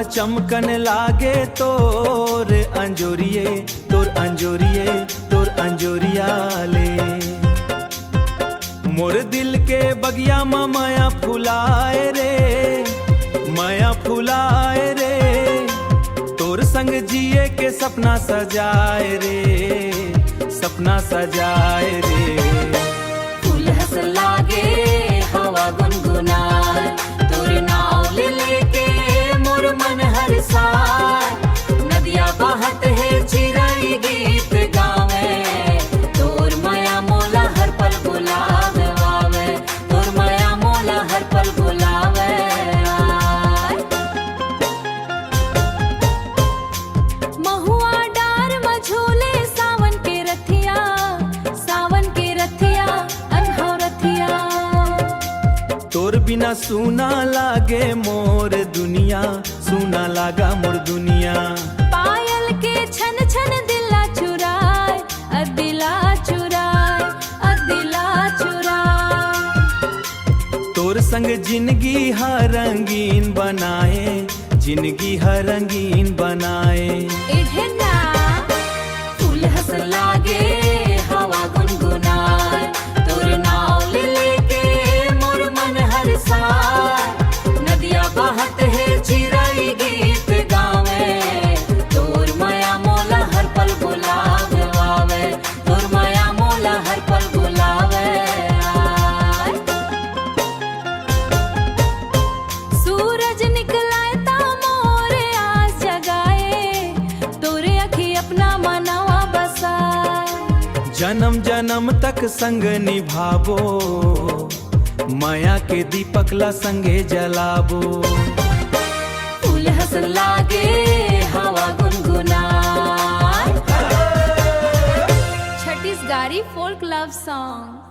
चमकन लागे तोर अंजोरिए, तोर अंजोरिए, तोर अंजोरिया ले। मोर दिल के बगिया में माया फुलाए रे, माया फुलाए रे। तोर संग जिए के सपना सजाए रे, सपना सजाए रे। फूल हंस लागे हवा गुनगुनाए, तोर नाव ले लेके मोर मन हरसाए। नदिया बहत है चिरई गीत गावे, तोर माया मोला हर पल बुलावे आवे, तोर माया मोला हर पल बुलावे आए। महुआ डार में झूले सावन के रथिया, सावन के रथिया अनहो रथिया। तोर बिना सुना लागे मोर दुनिया, सुना लागा मोर दुनिया। पायल के छन छन दिला चुराए, अदिला चुराए, अदिला चुराए। तोर संग जिंदगी हर रंगीन बनाए, जिंदगी हर रंगीन बनाए। इढ़ना फूल हंस लागे हवा गुनगुनाए, तोर नाव ले लेके मोर मन हरसाए। नदिया बहत है चिरई गीत गावे, तोर माया मोला हर पल बुलावे आवे, तोर माया मोला हर पल बुलावे आए। सूरज निकलाए ता मोर आस जगाए, तोरे अखी अपना मनवा बसाए। जन्म जन्म तक संग निभाबो, माया के दीपक ला संगे जलाबो। फूल हंस लागे हवा गुनगुनाए। Chhattisgarhi folk love song.